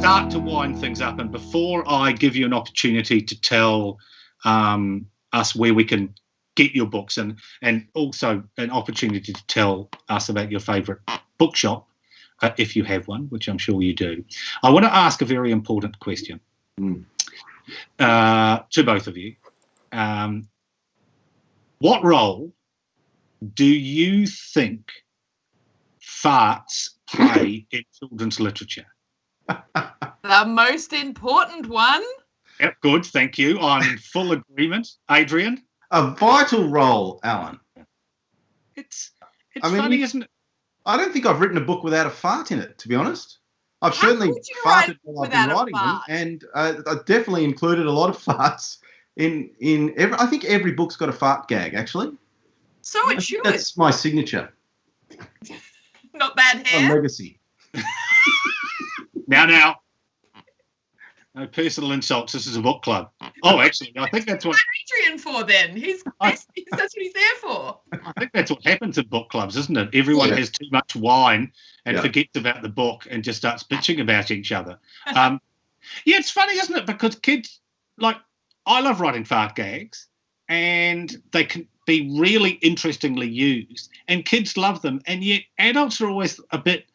start to wind things up, and before I give you an opportunity to tell us where we can get your books, and also an opportunity to tell us about your favourite bookshop, if you have one, which I'm sure you do, I want to ask a very important question to both of you. What role do you think farts play in children's literature? The most important one. Yep, good, thank you. I'm in full agreement. Adrian? A vital role, Alan. It's funny, isn't it? I don't think I've written a book without a fart in it, to be honest. I've certainly farted while I've been writing them, and I definitely included a lot of farts in every. I think every book's got a fart gag, actually. So it should. That's my signature. Not bad hair. My legacy. Now. No personal insults. This is a book club. Oh, actually, I think that's what Adrian for then. That's what he's there for. I think that's what happens at book clubs, isn't it? Everyone has too much wine and forgets about the book and just starts bitching about each other. It's funny, isn't it? Because kids, like, I love writing fart gags, and they can be really interestingly used, and kids love them, and yet adults are always they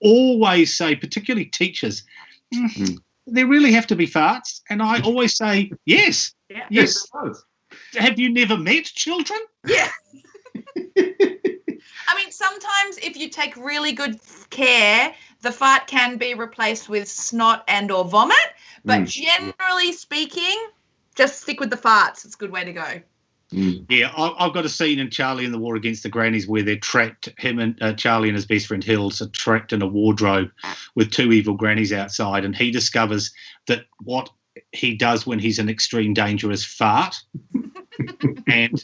always say, particularly teachers, there really have to be farts, and I always say, yes. Yes. Have you never met children? Yeah. I mean, sometimes if you take really good care, the fart can be replaced with snot and or vomit, but generally speaking, just stick with the farts. It's a good way to go. Yeah, I've got a scene in Charlie and the War Against the Grannies where they're trapped, him and Charlie and his best friend Hills are trapped in a wardrobe with two evil grannies outside, and he discovers that what he does when he's in extreme danger is fart. And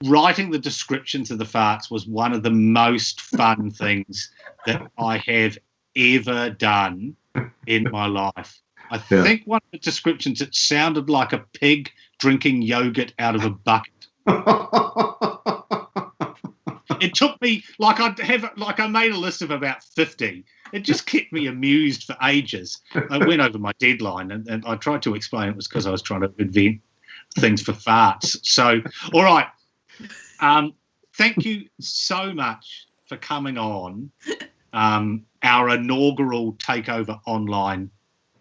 writing the descriptions of the farts was one of the most fun things that I have ever done in my life. I think one of the descriptions, it sounded like a pig drinking yogurt out of a bucket. It took me I made a list of about 50. It just kept me amused for ages. I went over my deadline, and I tried to explain it was because I was trying to invent things for farts. So, all right. Thank you so much for coming on our inaugural Takeover Online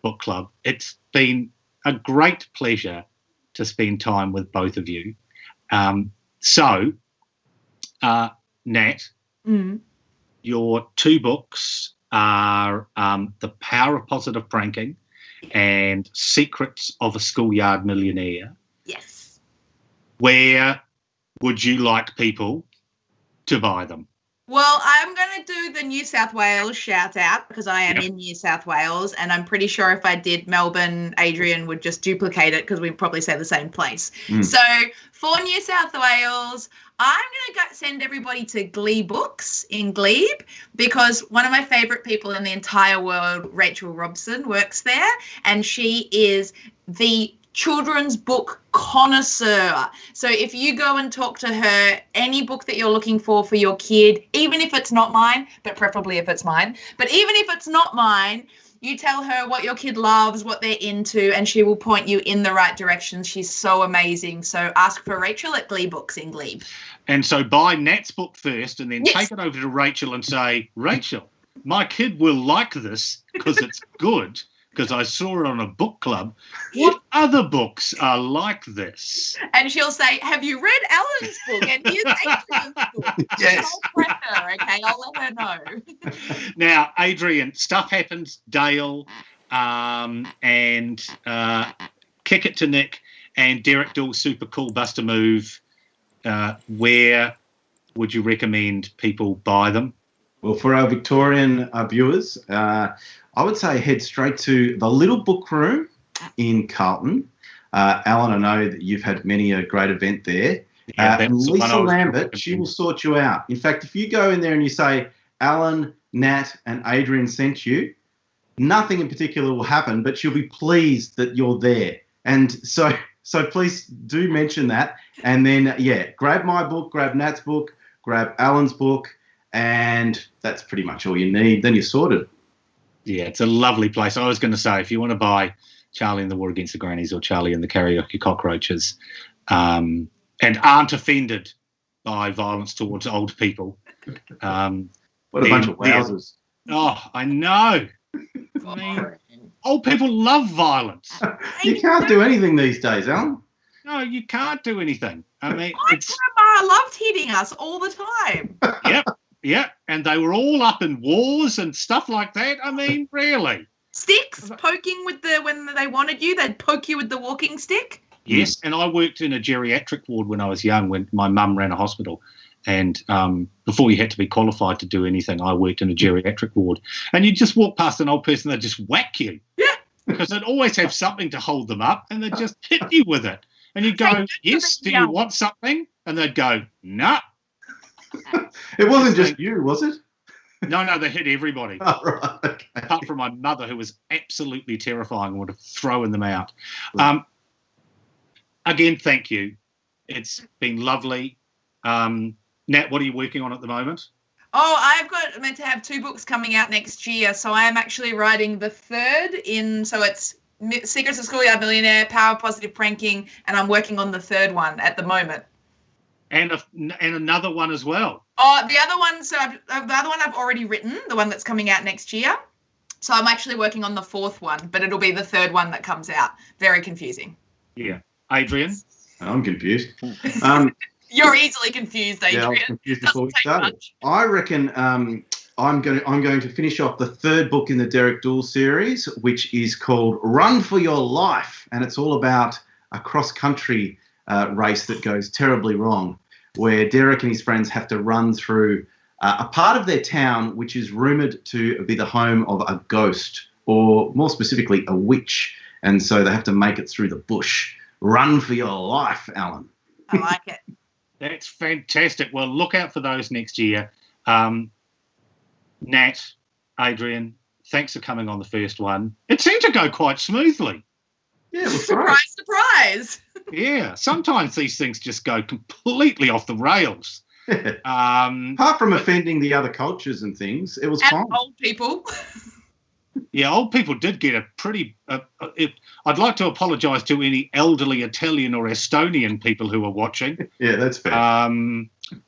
book club. It's been a great pleasure to spend time with both of you. Nat, your two books are The Power of Positive Pranking and Secrets of a Schoolyard Millionaire. Yes. Where would you like people to buy them? Well, I'm going to do the New South Wales shout out because I am in New South Wales, and I'm pretty sure if I did Melbourne, Adrian would just duplicate it because we'd probably say the same place. So for New South Wales, I'm going to send everybody to Glee Books in Glebe because one of my favourite people in the entire world, Rachel Robson, works there, and she is the children's book connoisseur. So if you go and talk to her, any book that you're looking for your kid, even if it's not mine, but preferably if it's mine, but even if it's not mine, you tell her what your kid loves, what they're into, and she will point you in the right direction. She's so amazing. So ask for Rachel at Glee Books in Glebe. And so buy Nat's book first and then take it over to Rachel and say, Rachel, my kid will like this because it's good, because I saw it on a book club. What other books are like this? And she'll say, have you read Alan's book? And here's Adrian's book. Yes. I'll prep her, okay? I'll let her know. Now, Adrian, Stuff Happens, Dale, and Kick It to Nick, and Derek Dill's Super Cool Buster Move. Where would you recommend people buy them? Well, for our Victorian viewers, I would say head straight to the Little Book Room in Carlton. Alan, I know that you've had many a great event there. And Lisa Lambert, she will sort you out. In fact, if you go in there and you say, Alan, Nat, and Adrian sent you, nothing in particular will happen, but she'll be pleased that you're there. And so please do mention that. And then, grab my book, grab Nat's book, grab Alan's book, and that's pretty much all you need. Then you're sorted. Yeah, it's a lovely place. I was going to say, if you want to buy Charlie and the War Against the Grannies or Charlie and the Karaoke Cockroaches, and aren't offended by violence towards old people. What a bunch of wowzers. Oh, I know. I mean, old people love violence. You can't do anything these days, Alan. No, you can't do anything. I mean, my grandma loved hitting us all the time. Yep, and they were all up in wars and stuff like that. I mean, really. Sticks, poking with when they wanted you, they'd poke you with the walking stick. Yes, and I worked in a geriatric ward when I was young, when my mum ran a hospital. And before you had to be qualified to do anything, I worked in a geriatric ward. And you just walk past an old person, they'd just whack you. Yeah. Because they'd always have something to hold them up, and they'd just hit you with it. And you'd go, yes, do you want something? And they'd go, no. It wasn't just you, was it? No, they hit everybody. Oh, right, okay. Apart from my mother, who was absolutely terrifying, would have thrown them out. Again, thank you. It's been lovely. Nat, what are you working on at the moment? Oh, I've meant to have 2 books coming out next year. So I am actually writing the third so it's Secrets of Schoolyard Millionaire, Power of Positive Pranking, and I'm working on the third one at the moment. And another one as well. Oh, the other one. So the other one I've already written, the one that's coming out next year. So I'm actually working on the 4th one, but it'll be the 3rd one that comes out. Very confusing. Yeah. Adrian? I'm confused. You're easily confused, Adrian. Yeah, I was confused before we started. I reckon I'm going to finish off the 3rd book in the Derek Dool series, which is called Run for Your Life, and it's all about a cross-country race that goes terribly wrong, where Derek and his friends have to run through a part of their town which is rumoured to be the home of a ghost, or more specifically, a witch, and so they have to make it through the bush. Run for your life, Alan. I like it. That's fantastic. Well, look out for those next year. Nat, Adrian, thanks for coming on the first one. It seemed to go quite smoothly. Yeah, it was surprise, surprise. Yeah, sometimes these things just go completely off the rails. Apart from offending the other cultures and things, it was fine. Old people. Yeah, old people did get a pretty... I'd like to apologise to any elderly Italian or Estonian people who are watching. Yeah, that's fair.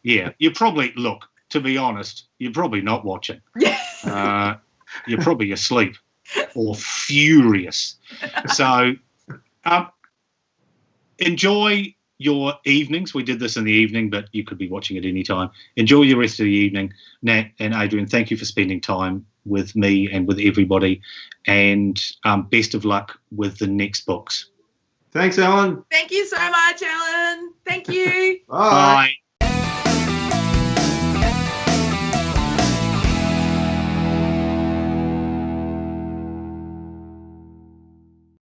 Yeah, you probably... Look, to be honest, you're probably not watching. You're probably asleep or furious. So enjoy your evenings. We did this in the evening, but you could be watching it any time. Enjoy your rest of the evening. Nat and Adrian, thank you for spending time with me and with everybody, and best of luck with the next books. Thanks, Alan. Thank you so much, Alan. Thank you. Bye. Bye.